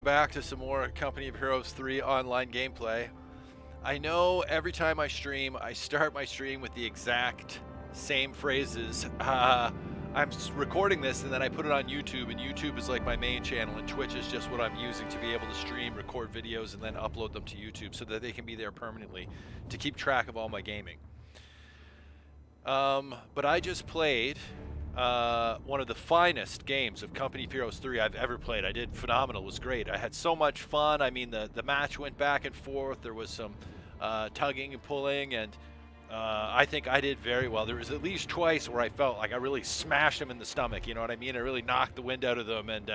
Back to some more Company of Heroes 3 online gameplay. I know every time I stream, I start my stream with the exact same phrases. I'm recording this and then I put it on YouTube, and YouTube is like my main channel, and Twitch is just what I'm using to be able to stream, record videos, and then upload them to YouTube so that they can be there permanently to keep track of all my gaming. But I just played one of the finest games of Company of Heroes 3 I've ever played. I did phenomenal. It was great. I had so much fun. I mean, the match went back and forth. There was some tugging and pulling, and I think I did very well. There was at least twice where I felt like I really smashed them in the stomach. You know what I mean? I really knocked the wind out of them and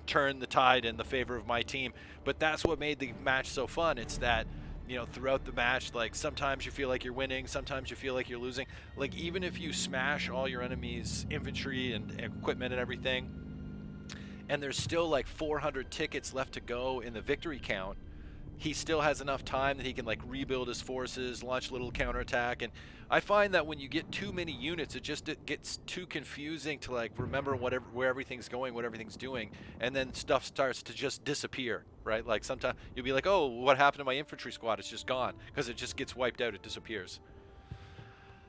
turned the tide in the favor of my team. But that's what made the match so fun. It's that, you know, throughout the match, like sometimes you feel like you're winning, sometimes you feel like you're losing. Like even if you smash all your enemies' infantry and equipment and everything, and there's still like 400 tickets left to go in the victory count, he still has enough time that he can like rebuild his forces, launch a little counterattack. And I find that when you get too many units, it gets too confusing to like remember where everything's going, what everything's doing, and then stuff starts to just disappear, right? Like sometimes you'll be like, oh, what happened to my infantry squad? It's just gone, because it just gets wiped out, it disappears.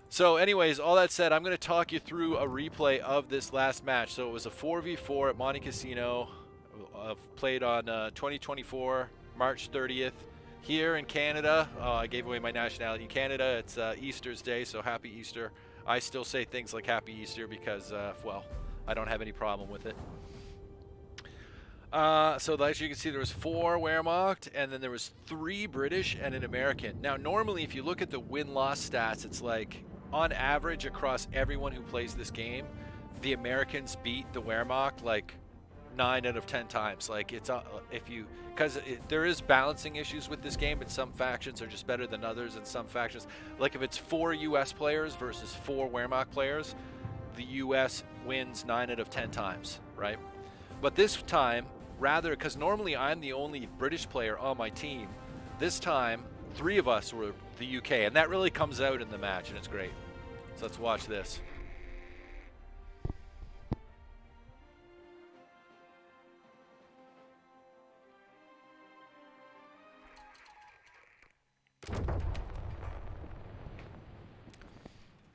So anyways, all that said, I'm going to talk you through a replay of this last match. So it was a 4v4 at Monte Casino, played on 2024, March 30th. Here in Canada, I gave away my nationality. In Canada, it's Easter's Day, so happy Easter. I still say things like happy Easter because, well, I don't have any problem with it. So as you can see, there was 4 Wehrmacht, and then there was 3 British and an American. Now, normally, if you look at the win-loss stats, it's like, on average, across everyone who plays this game, the Americans beat the Wehrmacht like 9 out of 10 times. Like it's because there is balancing issues with this game, and some factions are just better than others, and some factions, like if it's 4 U.S. players versus 4 Wehrmacht players, the U.S. wins 9 out of 10 times, right? But this time, rather, because normally I'm the only British player on my team, this time 3 of us were the UK, and that really comes out in the match, and it's great. So let's watch this.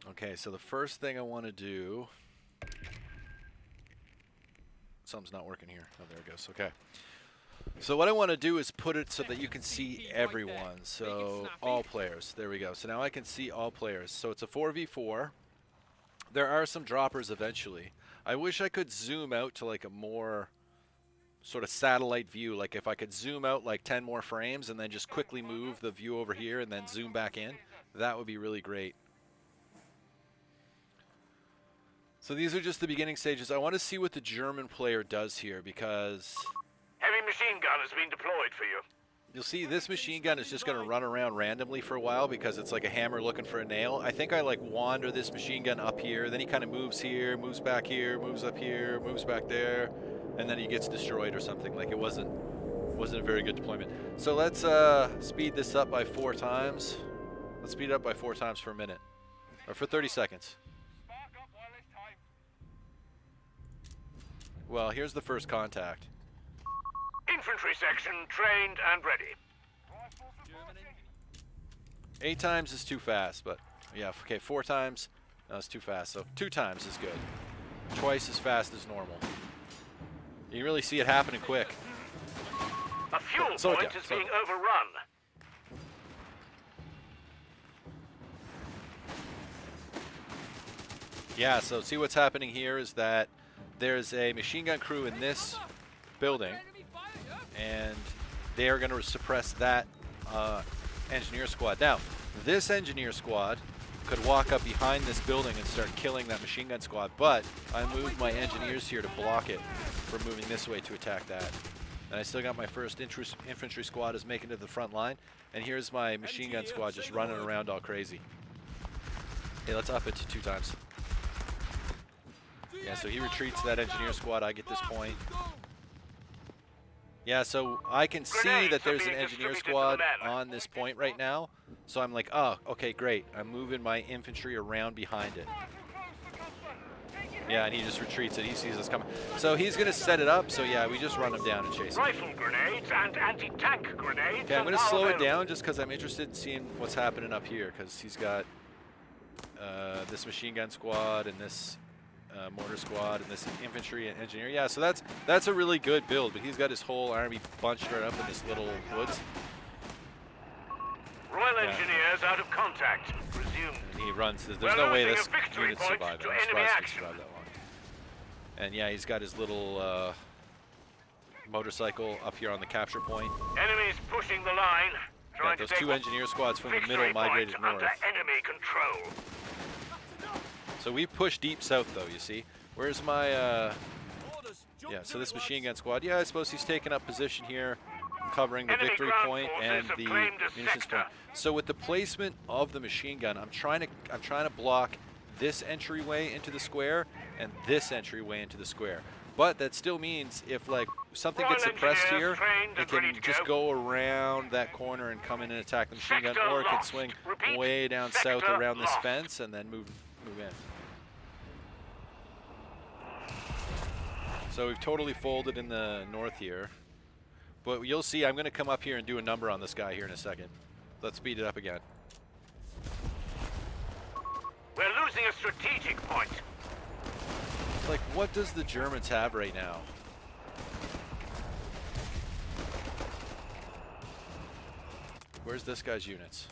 Okay, so the first thing I want to do... Something's not working here. Oh, there it goes. Okay. So what I want to do is put it so that you can see everyone. So all players. There we go. So now I can see all players. So it's a 4v4. There are some droppers eventually. I wish I could zoom out to like a more sort of satellite view. Like if I could zoom out like 10 more frames and then just quickly move the view over here and then zoom back in. That would be really great. So these are just the beginning stages. I want to see what the German player does here, because heavy machine gun has been deployed for you. You'll see this machine gun is just going to run around randomly for a while because it's like a hammer looking for a nail. I think I like wander this machine gun up here, then he kind of moves here, moves back here, moves up here, moves back there, and then he gets destroyed or something. Like it wasn't a very good deployment. So let's speed this up by 4 times. Let's speed it up by 4 times for a minute, or for 30 seconds. Well, here's the first contact. Infantry section trained and ready. 8 times is too fast, but yeah, okay, 4 times, no, it's too fast. So 2 times is good. Twice as fast as normal. You really see it happening quick. A fuel point is being overrun. Yeah, so see what's happening here is that there's a machine gun crew in this building, and they are going to suppress that engineer squad. Now, this engineer squad could walk up behind this building and start killing that machine gun squad, but I moved my engineers here to block it from moving this way to attack that. And I still got my first infantry squad is making it to the front line, and here's my machine gun squad just running around all crazy. Hey, let's up it to 2 times. Yeah, so he retreats that engineer squad. I get this point. Yeah, so I can see that there's an engineer squad on this point right now. So I'm like, oh, okay, great. I'm moving my infantry around behind it. Yeah, and he just retreats it. He sees us coming. So he's going to set it up. So yeah, we just run him down and chase him. Rifle grenades and anti-tank grenades. Okay, I'm going to are slow it available. down just because I'm interested in seeing what's happening up here, because he's got this machine gun squad and this mortar squad and this infantry and engineer. Yeah, so that's a really good build, but he's got his whole army bunched right up in this little woods. Royal Engineers out of contact. Resume. And he runs. There's We're no way losing this a victory unit point survived. to I'm enemy surprised he action. survived that long. And yeah, he's got his little motorcycle up here on the capture point. Enemies pushing the line. Trying Got those to take two engineer squads from the victory middle migrated point north. under enemy control. So we pushed deep south, though, you see. Where's my, yeah, so this machine gun squad, yeah, I suppose he's taking up position here, covering the Enemy victory ground point forces and have the claimed a munitions sector. point. So with the placement of the machine gun, I'm trying to block this entryway into the square and this entryway into the square. But that still means if like something Royal gets suppressed Engineers here, trained it and ready can to just go. go around that corner and come in and attack the machine gun, Sector or it can lost. swing Repeat, way down south sector around this lost. fence and then move in. So we've totally folded in the north here. But you'll see I'm going to come up here and do a number on this guy here in a second. Let's speed it up again. We're losing a strategic point. Like, what does the Germans have right now? Where's this guy's units?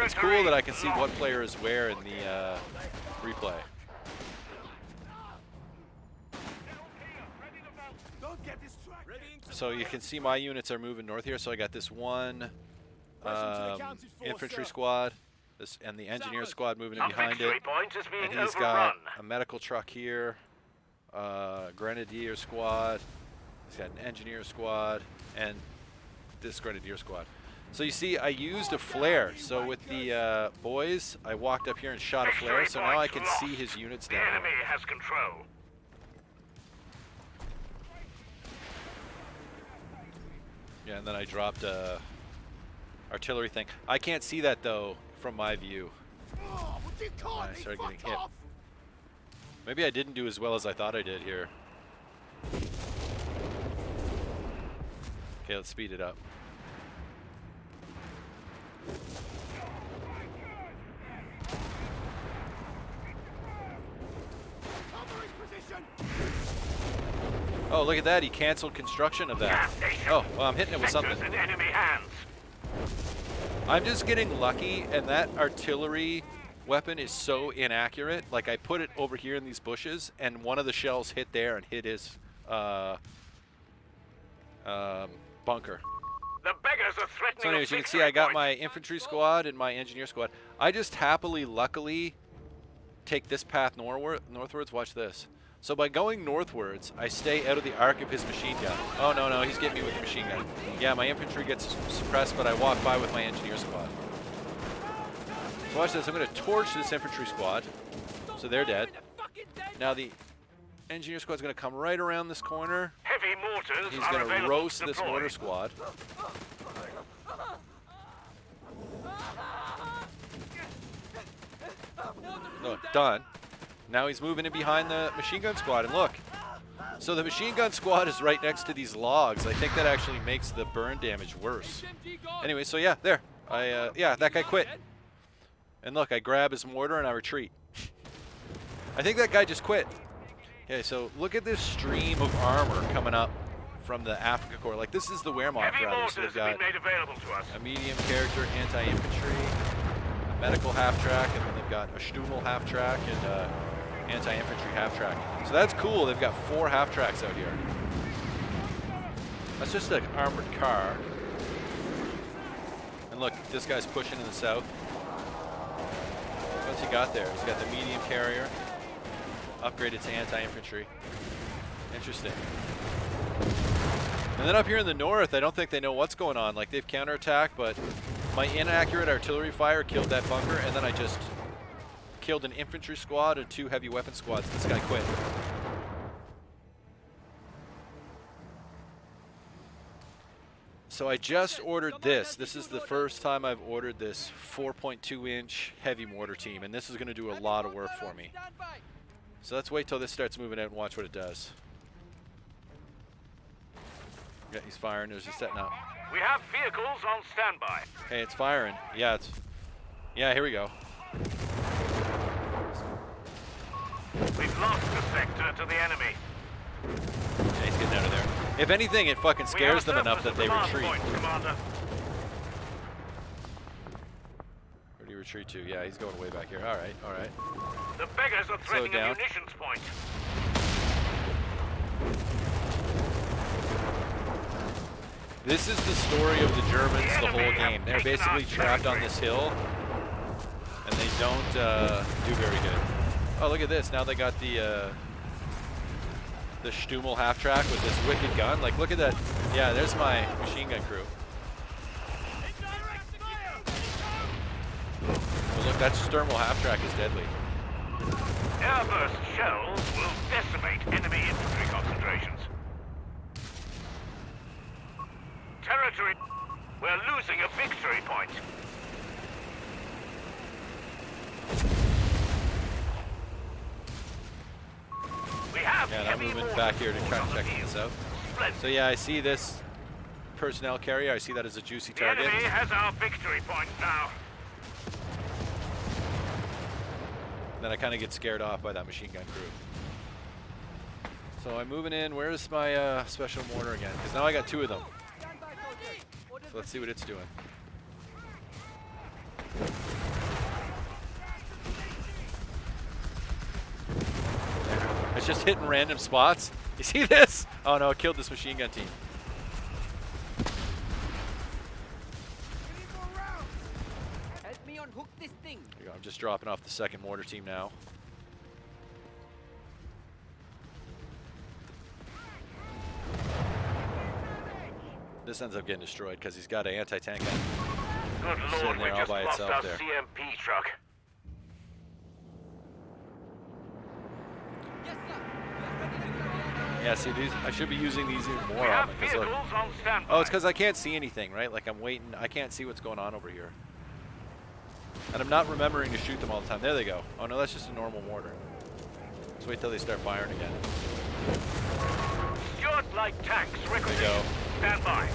It's cool that I can see what player is where in the replay. So you can see my units are moving north here. So I got this one infantry squad, this and the engineer squad moving in behind it. Point is being And he's overrun. got a medical truck here, grenadier squad. He's got an engineer squad and this grenadier squad. So you see, I used a flare. So with the boys, I walked up here and shot a flare. So now I can see his units The down enemy here. has control. Yeah, and then I dropped a artillery thing. I can't see that though from my view. I started getting hit. Maybe I didn't do as well as I thought I did here. Okay, let's speed it up. Oh, look at that. He canceled construction of that. Gas station. Oh, well, I'm hitting it with Sectors something. in enemy hands. I'm just getting lucky, and that artillery weapon is so inaccurate. Like, I put it over here in these bushes, and one of the shells hit there and hit his bunker. The beggars are threatening. So anyways, you can see I got my infantry squad and my engineer squad. I just happily, luckily, take this path northwards. Watch this. So by going northwards, I stay out of the arc of his machine gun. Oh, no, no, he's getting me with the machine gun. Yeah, my infantry gets suppressed, but I walk by with my engineer squad. So watch this. I'm going to torch this infantry squad. So they're dead. Now the engineer squad's going to come right around this corner. Heavy mortars He's are going to available roast to this deploy. mortar squad. Look, done. Now he's moving in behind the machine gun squad, and look. So the machine gun squad is right next to these logs. I think that actually makes the burn damage worse. Anyway, so yeah, there. Yeah, that guy quit. And look, I grab his mortar and I retreat. I think that guy just quit. Okay, so look at this stream of armor coming up from the Afrika Corps. Like, this is the Wehrmacht Heavy rather. mortars So they've have got been made available to us. a medium character anti-infantry, a medical half-track, and then they've got a Stummel half-track and anti-infantry half-track. So that's cool. They've got 4 half-tracks out here. That's just an armored car. And look, this guy's pushing in the south. What's he got there? He's got the medium carrier, upgraded to anti-infantry. Interesting. And then up here in the north, I don't think they know what's going on. Like, they've counterattacked, but my inaccurate artillery fire killed that bunker, and then I just killed an infantry squad and 2 heavy weapon squads. This guy quit. So I just ordered this. This is the first time I've ordered this 4.2-inch heavy mortar team, and this is going to do a lot of work for me. So let's wait till this starts moving out and watch what it does. Yeah, he's firing. There's just setting up. We have vehicles on standby. Hey, it's firing. Yeah, here we go. We've lost the sector to the enemy. Yeah, he's getting out of there. If anything, it fucking scares them enough that they retreat. Commander. Where do you retreat to? Yeah, he's going way back here. All right, all right. The beggars are threatening a down. munitions point. This is the story of the Germans the whole enemy have game. They're taken basically our trapped on territory. this hill, and they don't do very good. Oh, look at this. Now they got the Stummel half-track with this wicked gun. Like, look at that. Yeah, there's my machine gun crew. But look, that Stummel half-track is deadly. Airburst shells will decimate enemy infantry concentrations. Territory. We're losing a victory point. We have Yeah, I'm heavy moving mortar back here to try and on the check field. this out. Splendid. So yeah, I see this personnel carrier. I see that as a juicy The target. enemy has our victory point now. Then I kind of get scared off by that machine gun crew. So I'm moving in. Where's my special mortar again? Because now I got two of them. So let's see what it's doing. It's just hitting random spots. You see this? Oh no, it killed this machine gun team. Help me unhook this thing. There you go. I'm just dropping off the second mortar team now. This ends up getting destroyed because he's got an anti-tank gun. Good Sitting lord, we there all just by lost itself our there. CMP truck. Yes, sir. We are ready to carry out Yeah, see these. I should be using these even We more have on because look. vehicles on standby. Oh, it's because I can't see anything, right? Like I'm waiting. I can't see what's going on over here. And I'm not remembering to shoot them all the time. There they go. Oh no, that's just a normal mortar. Let's wait till they start firing again. Stuart light tanks There requisitioned. you go. Stand by.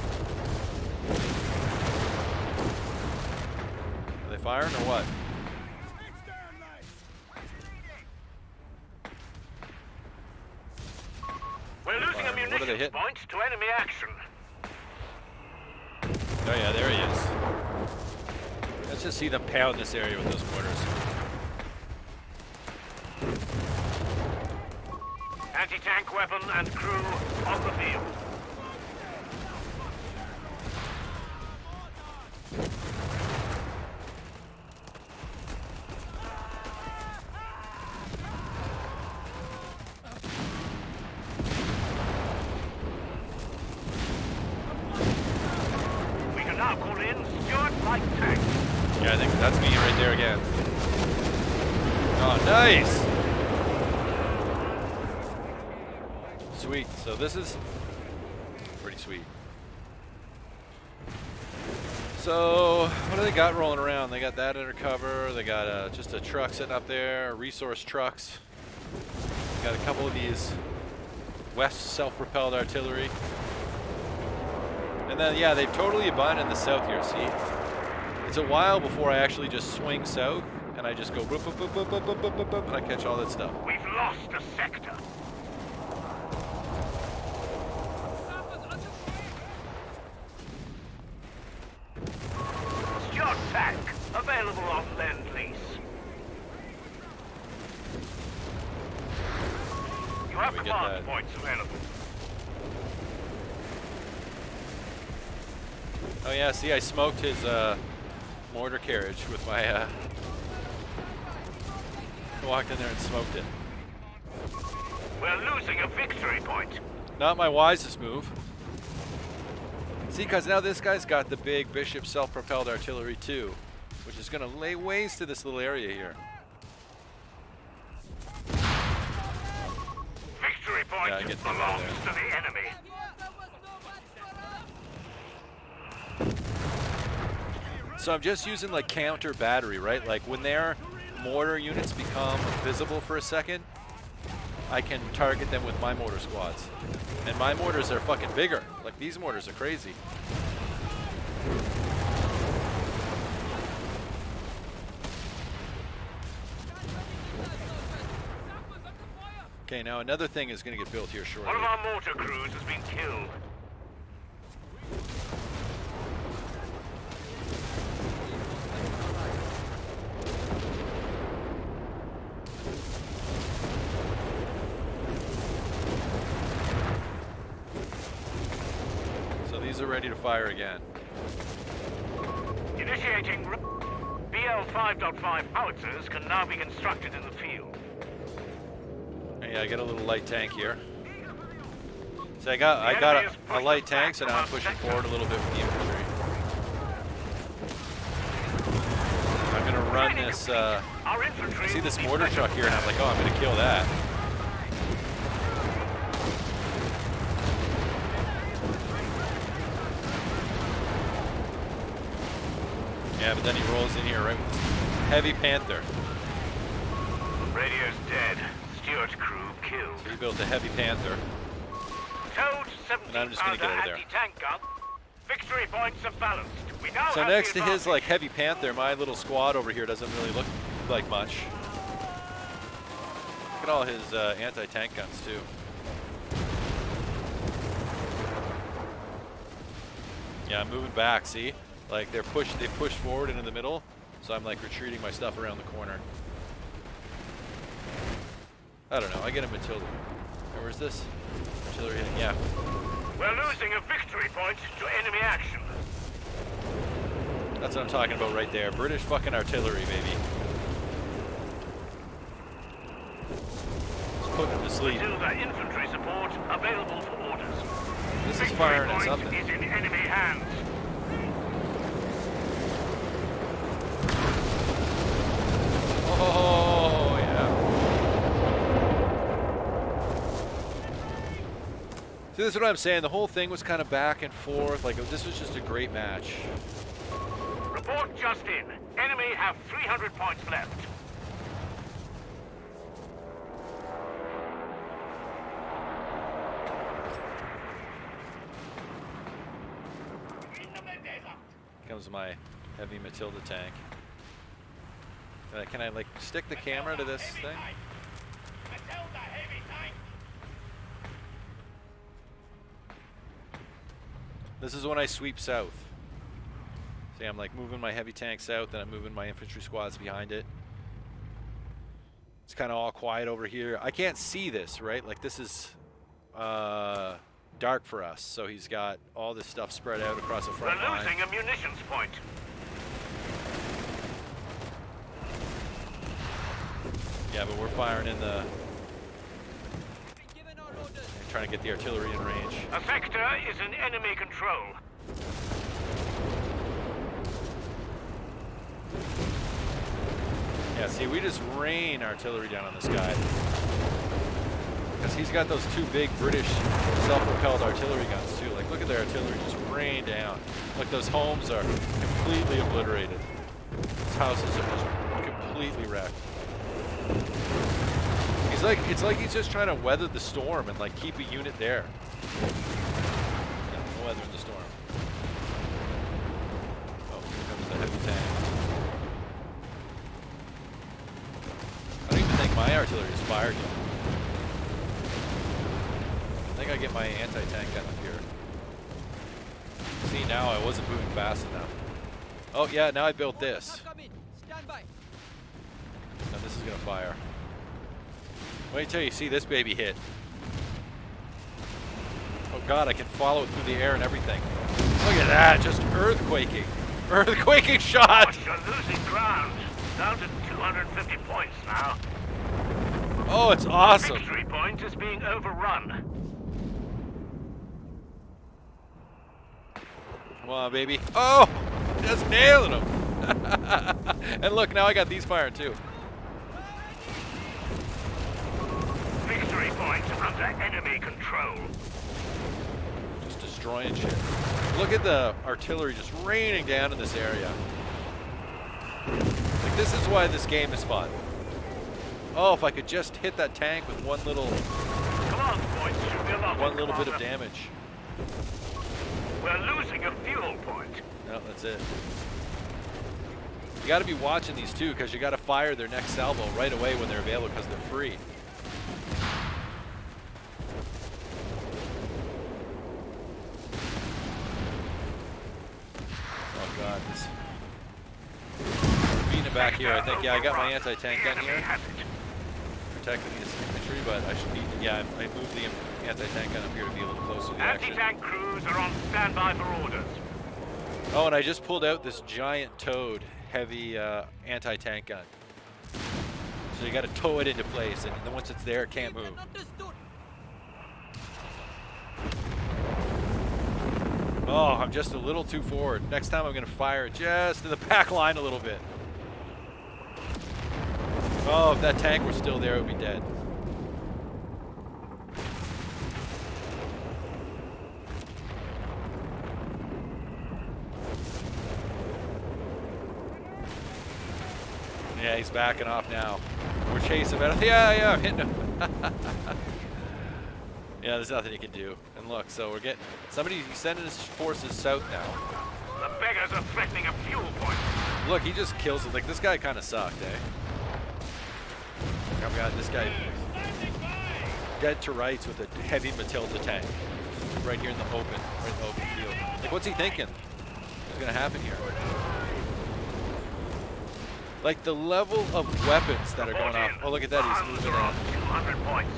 Are they firing or what? We're losing a What are they munitions hitting? point to enemy action. Oh yeah, there he is. Let's just see them pound this area with those mortars. Anti-tank weapon and crew on the field. We can now call in Stuart light tanks. Yeah, I think that's me right there again. Oh, nice! Sweet. So this is pretty sweet. So what do they got rolling around? They got that undercover. They got just a truck sitting up there, resource trucks. Got a couple of these West self-propelled artillery. And then, yeah, they've totally abandoned the south here. See, it's a while before I actually just swing south and I just go boop, boop, boop, boop, boop, boop, boop, boop, boop, and I catch all that stuff. We've lost a sector. Stuart tank available on Lend-Lease. You have We get command that. points available. Oh yeah, see, I smoked his mortar carriage with my walked in there and smoked it. We're losing a victory point. Not my wisest move. See, because now this guy's got the big Bishop self-propelled artillery too, which is going to lay waste to this little area here. Victory point Yeah, I get them belongs over to the enemy. So I'm just using like counter battery, right? Like when their mortar units become visible for a second, I can target them with my mortar squads. And my mortars are fucking bigger. Like, these mortars are crazy. Okay, now another thing is going to get built here shortly. One of our mortar crews has been killed. So these are ready to fire again. Initiating BL 5.5 howitzers can now be constructed in the field. Yeah, I got a little light tank here. So I got a light tank, so now I'm pushing forward a little bit with the infantry. I'm gonna run this. I see this mortar truck here, and I'm like, oh, I'm gonna kill that. Yeah, but then he rolls in here right with this heavy Panther. Radio's dead. Stewart's crew killed. He built a heavy Panther. Towed 17 And I'm just gonna get out of there. anti-tank gun. Victory points are balanced. We now So have next the to his like advantage. heavy Panther, my little squad over here doesn't really look like much. Look at all his anti-tank guns too. Yeah, I'm moving back. See, like they push forward into the middle, so I'm like retreating my stuff around the corner. I don't know. I get a Matilda. Oh, where's this? Artillery hitting. Yeah. We're losing a victory point to enemy action. That's what I'm talking about right there. British fucking artillery, baby. Just putting them to sleep. Matilda infantry support available for orders. This is Victory firing at point something. is in enemy hands. Oh, yeah. See, this is what I'm saying. The whole thing was kind of back and forth. Like, this was just a great match. Report just in. Enemy have 300 points left. Comes my heavy Matilda tank. Can I like stick the camera to this thing? This is when I sweep south. See, I'm like moving my heavy tank south, and I'm moving my infantry squads behind it. It's kind of all quiet over here. I can't see this, right? Like this is dark for us. So he's got all this stuff spread out across the front We're line. losing a munitions point. Yeah, but we're firing in the, Given our orders. trying to get the artillery in range. A sector is in enemy control. Yeah, see, we just rain artillery down on this guy. Because he's got those two big British self-propelled artillery guns, too. Like, look at their artillery just rain down. Look, those homes are completely obliterated. These houses are just completely wrecked. It's like he's just trying to weather the storm and, like, keep a unit there. Yeah, weathering the storm. Oh, here comes the heavy tank. I don't even think my artillery is fired yet. I think I get my anti-tank gun up here. See, now I wasn't moving fast enough. Oh yeah, now I built this. Come in. Stand by. Now this is gonna fire. Wait till you see this baby hit. Oh god, I can follow it through the air and everything. Look at that, just earthquaking. Earthquaking shot! But you're losing ground. Down to 250 points now. Oh, it's awesome. Victory point is being overrun. Come on, baby. Oh! Just nailing him! And look, now I got these firing too. Victory point under enemy control. Just destroying shit. Look at the artillery just raining down in this area. Like, this is why this game is fun. Oh, if I could just hit that tank with one little Command points should be allotted. bit of Commander. damage. We're losing a fuel point. No, that's it. You got to be watching these too, because you got to fire their next salvo right away when they're available, because they're free. Oh God, this. Beating it back here. I think. Yeah, I got my anti-tank gun here, protecting this infantry, but I should be. Yeah, I moved the anti-tank gun up here to be a little closer to the action. Anti-tank crews are on standby for orders. Oh, and I just pulled out this giant towed heavy anti-tank gun. So you got to tow it into place, and then once it's there, it can't move. Understood. Oh, I'm just a little too forward. Next time I'm going to fire it just to the back line a little bit. Oh, if that tank were still there, it would be dead. Yeah, he's backing off now. We're chasing him. Yeah, I'm hitting him. Yeah, there's nothing you can do. And look, so we're getting somebody sending his forces south now. The beggars are threatening a fuel point. Look, he just kills it. Like, this guy kind of sucked, eh? I've got this guy dead to rights with a heavy Matilda tank. Right here in the open, right in the open field. Like, what's he thinking? What's gonna happen here? Like, the level of weapons that are going off. Oh, look at that, he's moving Are on. on 200 points.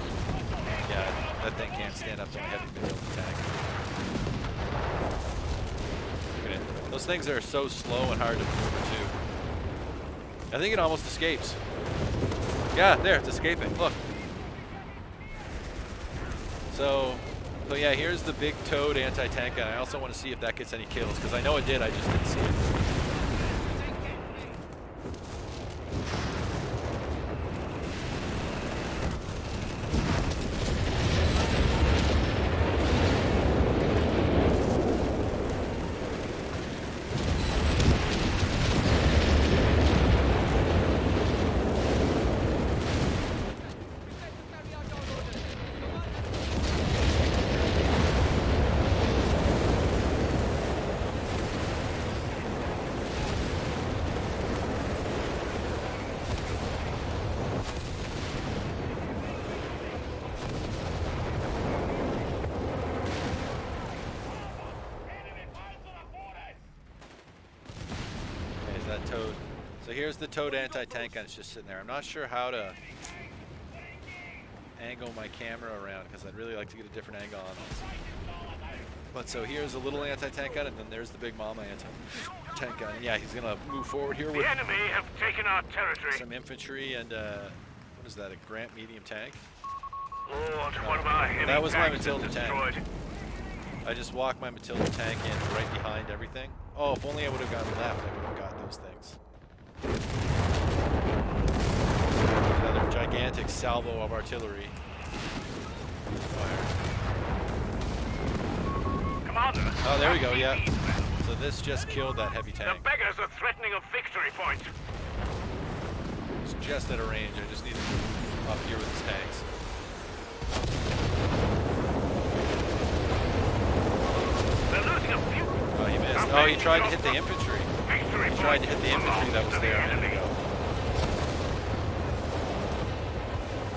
Yeah, that thing can't stand up to a heavy Matilda tank. Look at it. Those things are so slow and hard to maneuver too. I think it almost escapes. Yeah, there, it's escaping. Look. So yeah, here's the big towed anti-tank gun. I also want to see if that gets any kills, because I know it did, I just didn't see it. Towed. So here's the towed anti-tank gun. It's just sitting there. I'm not sure how to angle my camera around, because I'd really like to get a different angle on this. But so here's a little anti-tank gun, and then there's the big mama anti-tank gun. And yeah, he's gonna move forward here with The enemy have taken our territory. some infantry and what is that? A Grant medium tank? Lord, one of our heavy That was my tanks is Matilda tank. destroyed. I just walked my Matilda tank in right behind everything. Oh, if only I would have gone left, I would have got those things. Another gigantic salvo of artillery. Fire. Commander. Oh, there we go, RCV yeah. threat. So this just killed that heavy The tank. beggars are threatening a victory point. It's just at a range. I just need to move up here with his tanks. They're losing a few. Oh, he missed. Oh, he tried to hit the infantry. Victory He tried to point hit the infantry that was belongs to there the a minute enemy. ago.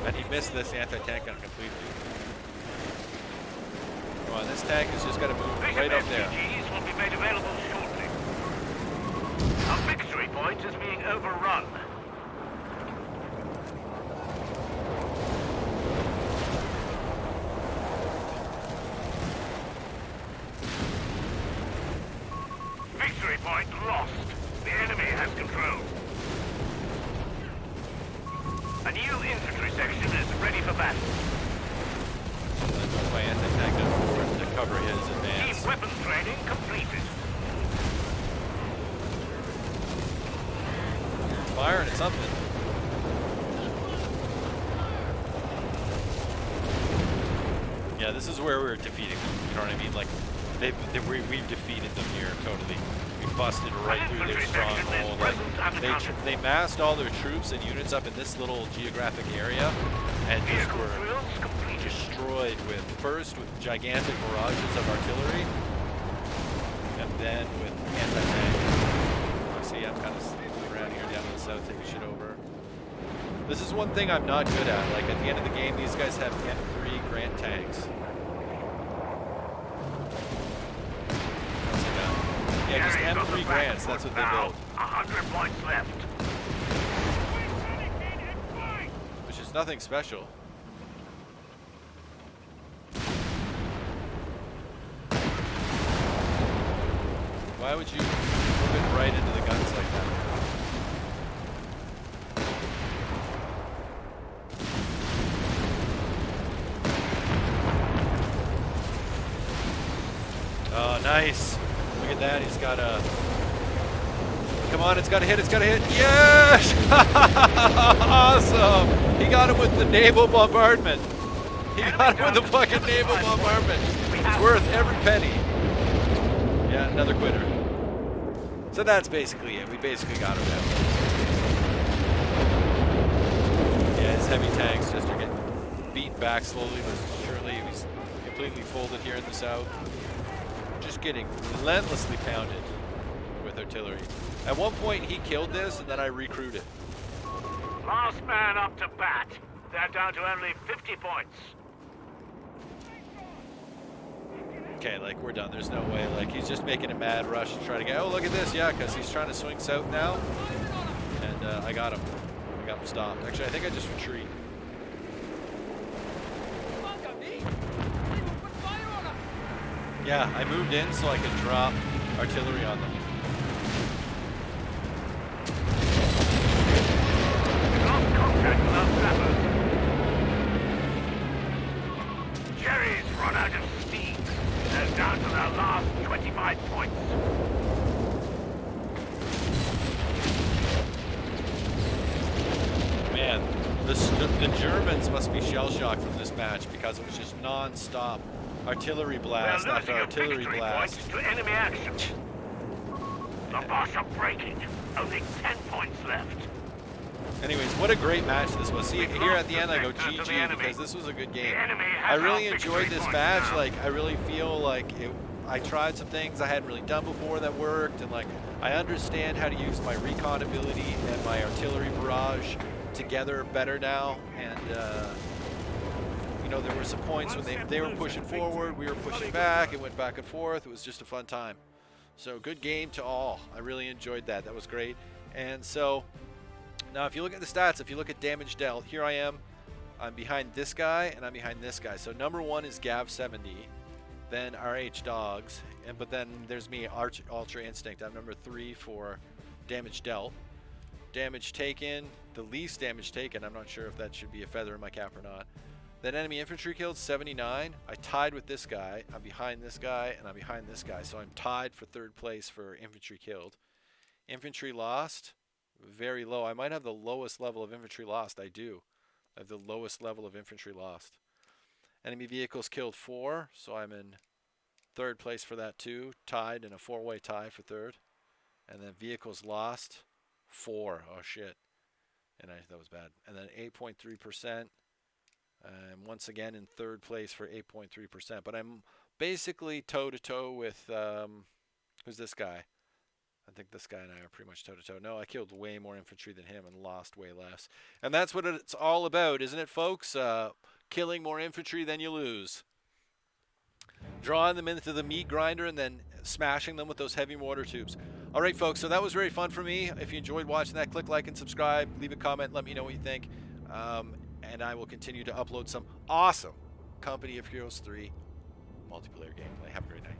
And he missed this anti-tank gun completely. Come on, this tank has just got to move Bishop right up there. SPGs will be made available shortly. Our victory point is being overrun. Victory point lost. The enemy has control. A new infantry section is ready for battle. I moved my anti-tank gun forward to cover his advance. Team weapons training completed. Firing at something. Yeah, this is where we're defeating them. You know what I mean? Like, we've defeated them here totally. We've busted right through their stronghold. Like, they massed all their troops and units up in this little geographic area, and just Vehicle were drills completed. destroyed with first with gigantic barrages of artillery, and then with anti-tank. See, I'm kind of around here down to the south, taking shit over. This is one thing I'm not good at. Like, at the end of the game, these guys have M3 Grant tanks. Yeah, just Jerry's on the M3 back Grants, that's foot what they now. build. 100 points left. Which is nothing special. Why would you move it right into the guns like that? Oh, nice. Look at that. He's got a... Come on, it's got to hit. It's got to hit. Yes! Awesome. He got him with the naval bombardment. He got him with the fucking naval bombardment. It's worth every penny. Yeah, another quitter. So that's basically it. We basically got him now. Yeah, his heavy tanks just are getting beaten back slowly but surely. He's completely folded here in the south. Just getting relentlessly pounded with artillery. At one point he killed this and then I recruited. Last man up to bat. They're down to only 50 points. Okay, like, we're done. There's no way. Like, he's just making a mad rush to try to get... Oh, look at this. Yeah, because he's trying to swing south now. And I got him. I got him stopped. Actually, I think I just retreat. Come on, Gandhi. We will put fire on them. Yeah, I moved in so I could drop artillery on them. Lost contact with our sappers. Jerry's run out of steam. They're down to their last 25 points. Man, the Germans must be shell-shocked from this match because it was just non-stop artillery blast They're after losing a artillery victory blast. point to enemy action. The Bosch are breaking. Only 10 points left. Anyways, what a great match this was. See, We've here at lost the end I go the sector to the GG enemy. because this was a good game. The enemy I has really our enjoyed victory this points match. now. Like, I really feel like I tried some things I hadn't really done before that worked, and like I understand how to use my recon ability and my artillery barrage together better now. And you know, there were some points when they were pushing forward, we were pushing back, it went back and forth. It was just a fun time. So good game to all. I really enjoyed that. That was great. And so now if you look at the stats, if you look at damage dealt, here I am. I'm behind this guy and I'm behind this guy. So number 1 is Gav 70, then RH Dogs, but then there's me, Ultra Instinct. I'm number 3 for damage dealt. Damage taken, the least damage taken. I'm not sure if that should be a feather in my cap or not. Then enemy infantry killed, 79. I tied with this guy. I'm behind this guy and I'm behind this guy. So I'm tied for 3rd place for infantry killed. Infantry lost, very low. I might have the lowest level of infantry lost. I do. I have the lowest level of infantry lost. Enemy vehicles killed 4, so I'm in 3rd place for that too. Tied in a 4-way tie for 3rd. And then vehicles lost, 4. Oh shit. And that was bad. And then 8.3%. I'm once again in 3rd place for 8.3%. But I'm basically toe-to-toe with, who's this guy? I think this guy and I are pretty much toe-to-toe. No, I killed way more infantry than him and lost way less. And that's what it's all about, isn't it, folks? Killing more infantry than you lose. Drawing them into the meat grinder and then smashing them with those heavy mortar tubes. All right, folks, so that was very fun for me. If you enjoyed watching that, click like and subscribe. Leave a comment. Let me know what you think. And I will continue to upload some awesome Company of Heroes 3 multiplayer gameplay. Have a great night.